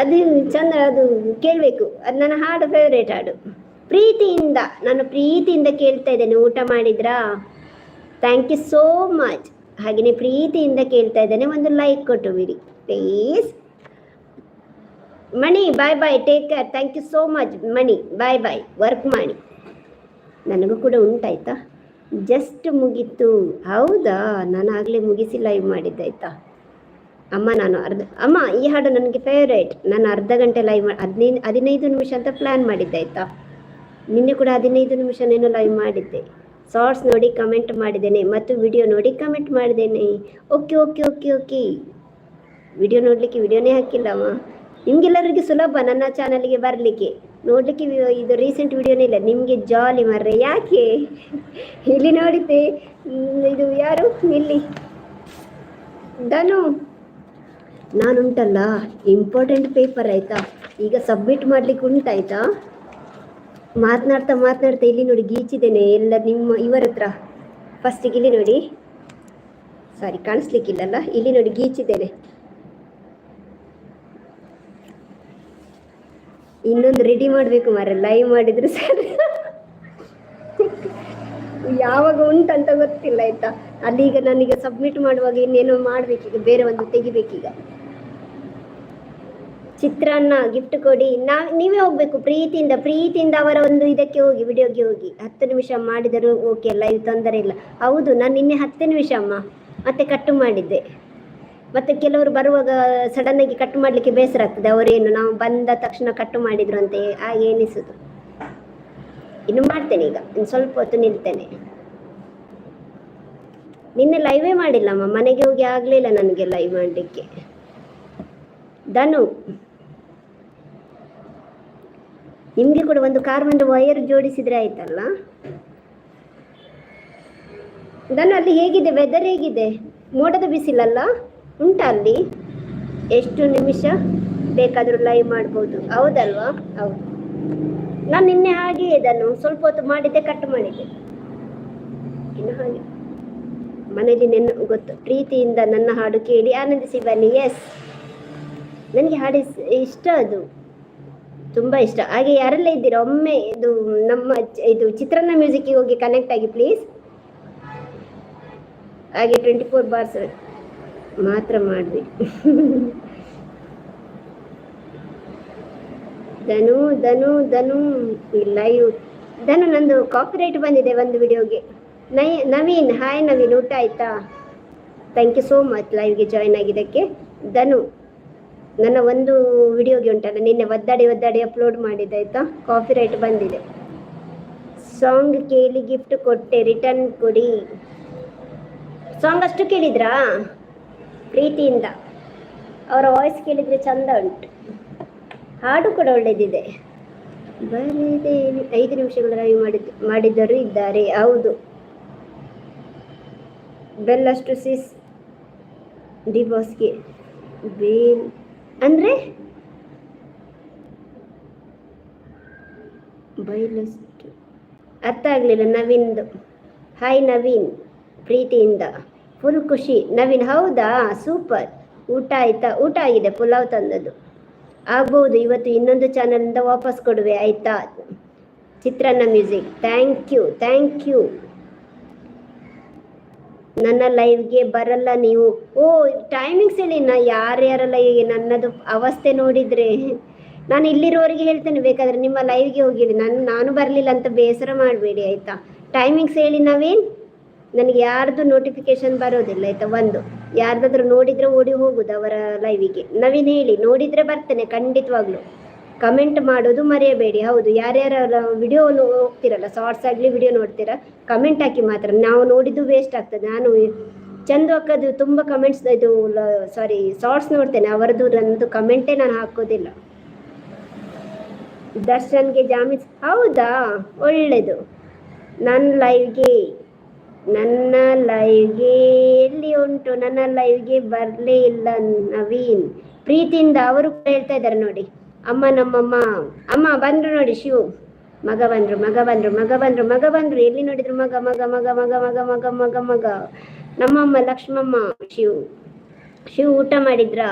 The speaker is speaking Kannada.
ಅದು ಚಂದ, ಅದು ಕೇಳಬೇಕು. ಅದು ನನ್ನ ಹಾಡು, ಫೇವ್ರೇಟ್ ಹಾಡು. ಪ್ರೀತಿಯಿಂದ, ನಾನು ಪ್ರೀತಿಯಿಂದ ಕೇಳ್ತಾ ಇದ್ದೇನೆ. ಊಟ ಮಾಡಿದ್ರಾ? Thank you so much. ಹಾಗೆಯೇ ಪ್ರೀತಿಯಿಂದ ಕೇಳ್ತಾ ಇದ್ದೇನೆ, ಒಂದು ಲೈಕ್ ಕೊಟ್ಟು ಬಿಡಿ please. Mani bye bye, take care, thank you so much Mani, bye bye. Work ಮಾಡಿ, ನನಗೂ ಕೂಡ ಉಂಟಾಯ್ತಾ, ಜಸ್ಟ್ ಮುಗೀತು. ಹೌದಾ, ನಾನು ಆಗಲೇ ಮುಗಿಸಿ ಲೈವ್ ಮಾಡಿದ್ದಾಯ್ತಾ ಅಮ್ಮ. ನಾನು ಅಮ್ಮ ಈ ಹಾಡು ನನಗೆ ಫೇವ್ರೇಟ್. ನಾನು ಅರ್ಧ ಗಂಟೆ ಲೈವ್ 15 ನಿಮಿಷ ಅಂತ ಪ್ಲ್ಯಾನ್ ಮಾಡಿದ್ದಾಯ್ತಾ. ನಿನ್ನೆ ಕೂಡ 15 ನಿಮಿಷನೇನು ಲೈವ್ ಮಾಡಿದ್ದೆ. ಶಾರ್ಟ್ಸ್ ನೋಡಿ ಕಮೆಂಟ್ ಮಾಡಿದ್ದೇನೆ ಮತ್ತು ವಿಡಿಯೋ ನೋಡಿ ಕಮೆಂಟ್ ಮಾಡಿದ್ದೇನೆ. Okay okay okay okay. Video ನೋಡಲಿಕ್ಕೆ ವಿಡಿಯೋನೇ ಹಾಕಿಲ್ಲಮ್ಮ. ನಿಮಗೆಲ್ಲರಿಗೂ ಸುಲಭ ನನ್ನ ಚಾನಲ್ಗೆ ಬರಲಿಕ್ಕೆ, ನೋಡಲಿಕ್ಕೆ. ಇದು ರೀಸೆಂಟ್ ವಿಡಿಯೋನೇ ಇಲ್ಲ. ನಿಮಗೆ ಜಾಲಿ ಮರ್ರೆ, ಯಾಕೆ ಇಲ್ಲಿ ನೋಡಿದ್ದೆ. ಇದು ಯಾರು ಇಲ್ಲಿ ಧನು. ನಾನುಂಟಲ್ಲ ಇಂಪಾರ್ಟೆಂಟ್ ಪೇಪರ್ ಆಯಿತಾ, ಈಗ ಸಬ್ಮಿಟ್ ಮಾಡಲಿಕ್ಕೆ ಉಂಟಾಯ್ತಾ. ಮಾತನಾಡ್ತಾ ಮಾತನಾಡ್ತಾ ಇಲ್ಲಿ ನೋಡಿ ಗೀಚಿದ್ದೇನೆ ಎಲ್ಲ ನಿಮ್ಮ ಇವರ ಹತ್ರ. ಫಸ್ಟಿಗೆ ಇಲ್ಲಿ ನೋಡಿ, ಸಾರಿ ಕಾಣಿಸ್ಲಿಕ್ಕಿಲ್ಲಲ್ಲ, ಇಲ್ಲಿ ನೋಡಿ ಗೀಚಿದ್ದೇನೆ. ಇನ್ನೊಂದು ರೆಡಿ ಮಾಡಬೇಕು ಮಾರೆ, ಲೈವ್ ಮಾಡಿದ್ರು ಸರ್. ಯಾವಾಗ ಉಂಟಂತ ಗೊತ್ತಿಲ್ಲ ಆಯ್ತಾ. ಅಲ್ಲೀಗ ನಾನೀಗ ಸಬ್ಮಿಟ್ ಮಾಡುವಾಗ ಇನ್ನೇನೋ ಮಾಡಬೇಕೀಗ, ಬೇರೆ ಒಂದು ತೆಗಿಬೇಕೀಗ. ಚಿತ್ರಾನ್ನ ಗಿಫ್ಟ್ ಕೊಡಿ. ನೀವೇ ಹೋಗ್ಬೇಕು ಪ್ರೀತಿಯಿಂದ ಅವರ ಒಂದು ಇದಕ್ಕೆ ಹೋಗಿ, ವಿಡಿಯೋಗೆ ಹೋಗಿ. 10 ನಿಮಿಷ ಮಾಡಿದರೂ ಓಕೆ, ಲೈವ್ ತೊಂದರೆ ಇಲ್ಲ. ಹೌದು, ನಾನು ನಿನ್ನೆ 10 ನಿಮಿಷ ಅಮ್ಮ ಮತ್ತೆ ಕಟ್ಟು ಮಾಡಿದ್ದೆ. ಮತ್ತು ಕೆಲವರು ಬರುವಾಗ ಸಡನ್ನಾಗಿ ಕಟ್ ಮಾಡಲಿಕ್ಕೆ ಬೇಸರ ಆಗ್ತದೆ. ಅವರೇನು ನಾವು ಬಂದ ತಕ್ಷಣ ಕಟ್ಟು ಮಾಡಿದ್ರು ಅಂತ ಹಾಗೆ ಎನಿಸೋದು. ಇನ್ನು ಮಾಡ್ತೇನೆ ಈಗ, ಇನ್ನು ಸ್ವಲ್ಪ ಹೊತ್ತು ನಿಲ್ತೇನೆ. ನಿನ್ನೆ ಲೈವೇ ಮಾಡಿಲ್ಲಮ್ಮ, ಮನೆಗೆ ಹೋಗಿ ಆಗಲಿಲ್ಲ ನನಗೆ ಲೈವ್ ಮಾಡಲಿಕ್ಕೆ. ಧನು, ನಿಮಗೆ ಕೂಡ ಒಂದು ಒಂದು ವೈರ್ ಜೋಡಿಸಿದ್ರೆ ಆಯ್ತಲ್ಲ. ಧನು, ಅಲ್ಲಿ ಹೇಗಿದೆ ವೆದರ್, ಹೇಗಿದೆ? ಮೋಡದ ಬಿಸಿಲಲ್ಲ ಉಂಟಾ ಅಲ್ಲಿ? ಎಷ್ಟು ನಿಮಿಷ ಬೇಕಾದರೂ ಲೈವ್ ಮಾಡ್ಬೋದು, ಹೌದಲ್ವಾ? ಹೌದು. ನಾನು ನಿನ್ನೆ ಹಾಗೆ ಇದನ್ನು ಸ್ವಲ್ಪ ಹೊತ್ತು ಮಾಡಿದ್ದೆ, ಕಟ್ ಮಾಡಿದ್ದೆ. ಇನ್ನು ಹಾಗೆ ಮನೇಲಿ ಗೊತ್ತು. ಪ್ರೀತಿಯಿಂದ ನನ್ನ ಹಾಡು ಕೇಳಿ ಆನಂದಿಸಿ ಬನ್ನಿ. ಎಸ್, ನನಗೆ ಹಾಡು ಇಷ್ಟ, ಅದು ತುಂಬ ಇಷ್ಟ. ಹಾಗೆ ಯಾರೆಲ್ಲ ಇದ್ದೀರಾ ಒಮ್ಮೆ ಇದು ನಮ್ಮ ಇದು ಚಿತ್ರಾನ್ನ ಮ್ಯೂಸಿಕ್ಗೆ ಹೋಗಿ ಕನೆಕ್ಟ್ ಆಗಿ ಪ್ಲೀಸ್. ಹಾಗೆ 24 ಬಾರ್ಸ್ ಮಾತ್ರ ಮಾಡಿ. ಧನು ಧನು ಧನು ಲೈವ್. ಧನು, ನಂದು ಕಾಪಿರೈಟ್ ಬಂದಿದೆ ಒಂದು ವಿಡಿಯೋಗೆ. ನವೀನ್, ಹಾಯ್ ನವೀನ್, ಊಟ ಆಯ್ತಾ? ಥ್ಯಾಂಕ್ ಯು ಸೋ ಮಚ್ ಲೈವ್ಗೆ ಜಾಯ್ನ್ ಆಗಿದ್ದಕ್ಕೆ. ಧನು, ನನ್ನ ಒಂದು ವಿಡಿಯೋಗೆ ಉಂಟಲ್ಲ, ನಿನ್ನೆ ಒದ್ದಾಡಿ ಅಪ್ಲೋಡ್ ಮಾಡಿದ್ದೆ ಆಯಿತಾ, ಕಾಪಿರೈಟ್ ಬಂದಿದೆ. ಸಾಂಗ್ ಕೇಳಿ ಗಿಫ್ಟ್ ಕೊಟ್ಟೆ, ರಿಟರ್ನ್ ಕೊಡಿ. ಸಾಂಗ್ ಅಷ್ಟು ಕೇಳಿದ್ರಾ? ಪ್ರೀತಿಯಿಂದ ಅವರ ವಾಯ್ಸ್ ಕೇಳಿದರೆ ಚಂದ ಉಂಟು, ಹಾಡು ಕೂಡ ಒಳ್ಳೆಯದಿದೆ. ಬರದೆ 5 ನಿಮಿಷಗಳ ಲೈವ್ ಮಾಡಿದ್ದರು ಇದ್ದಾರೆ. ಹೌದು, ಬೆಲ್ಲಷ್ಟು ಸಿಸ್ ಡಿ ಬಾಸ್ಗೆ ಬೇಲ್ ಅಂದರೆ ಬೈಲಷ್ಟು ಅರ್ಥ ಆಗಲಿಲ್ಲ ನವೀನ್ದು. ಹಾಯ್ ನವೀನ್, ಪ್ರೀತಿಯಿಂದ ಫುಲ್ ಖುಷಿ. ನವೀನ್, ಹೌದಾ, ಸೂಪರ್. ಊಟ ಆಯಿತಾ? ಊಟ ಆಗಿದೆ, ಪುಲಾವ್ ತಂದದ್ದು. ಆಗ್ಬೋದು, ಇವತ್ತು ಇನ್ನೊಂದು ಚಾನಲಿಂದ ವಾಪಸ್ ಕೊಡುವೆ ಆಯಿತಾ. ಚಿತ್ರಾನ್ನ ಮ್ಯೂಸಿಕ್, ಥ್ಯಾಂಕ್ ಯು. ನನ್ನ ಲೈವ್ಗೆ ಬರಲ್ಲ ನೀವು? ಓ, ಟೈಮಿಂಗ್ಸ್ ಹೇಳಿ. ಯಾರ್ಯಾರಲ್ಲ ಈಗ ನನ್ನದು ಅವಸ್ಥೆ ನೋಡಿದರೆ ನಾನು ಇಲ್ಲಿರೋರಿಗೆ ಹೇಳ್ತೇನೆ, ಬೇಕಾದರೆ ನಿಮ್ಮ ಲೈವ್ಗೆ ಹೋಗಿರಿ. ನಾನು ಬರಲಿಲ್ಲ ಅಂತ ಬೇಸರ ಮಾಡಬೇಡಿ ಆಯಿತಾ. ಟೈಮಿಂಗ್ಸ್ ಹೇಳಿ ನವೀನ್, ನನಗೆ ಯಾರ್ದು ನೋಟಿಫಿಕೇಶನ್ ಬರೋದಿಲ್ಲ ಆಯಿತಾ. ಒಂದು ಯಾರ್ದಾದ್ರೂ ನೋಡಿದರೆ ಓಡಿ ಹೋಗೋದು ಅವರ ಲೈವಿಗೆ. ನವೀನ್ ಹೇಳಿ, ನೋಡಿದರೆ ಬರ್ತೇನೆ ಖಂಡಿತವಾಗ್ಲೂ. ಕಮೆಂಟ್ ಮಾಡೋದು ಮರೆಯಬೇಡಿ. ಹೌದು, ಯಾರ್ಯಾರ ವಿಡಿಯೋ ಹೋಗ್ತಿರಲ್ಲ, ಶಾರ್ಟ್ಸ್ ಆಗಲಿ ವಿಡಿಯೋ ನೋಡ್ತೀರಾ, ಕಮೆಂಟ್ ಹಾಕಿ ಮಾತ್ರ. ನಾವು ನೋಡಿದ್ದು ವೇಸ್ಟ್ ಆಗ್ತದೆ. ನಾನು ಚಂದು ಅಕ್ಕದು ತುಂಬ ಕಮೆಂಟ್ಸ್ ಇದು ಶಾರ್ಟ್ಸ್ ನೋಡ್ತೇನೆ, ಅವರದ್ದು ನನ್ನದು ಕಮೆಂಟೇ ನಾನು ಹಾಕೋದಿಲ್ಲ. ದರ್ಶನ್ಗೆ ಜಾಮೀನ್, ಹೌದಾ, ಒಳ್ಳೆಯದು. ನನ್ನ ಲೈವ್ಗೆ ಎಲ್ಲಿ ಉಂಟು? ನನ್ನ ಲೈವ್ಗೆ ಬರಲೇ ಇಲ್ಲ ನವೀನ್. ಪ್ರೀತಿಯಿಂದ ಅವರು ಹೇಳ್ತಾ ಇದ್ದಾರೆ ನೋಡಿ. ಅಮ್ಮ ಬಂದ್ರು ನೋಡಿ. ಶಿವ್ ಮಗ ಬಂದ್ರು. ಎಲ್ಲಿ ನೋಡಿದ್ರು ಮಗ. ನಮ್ಮಮ್ಮ ಲಕ್ಷ್ಮಮ್ಮ. ಶಿವ್ ಊಟ ಮಾಡಿದ್ರಾ?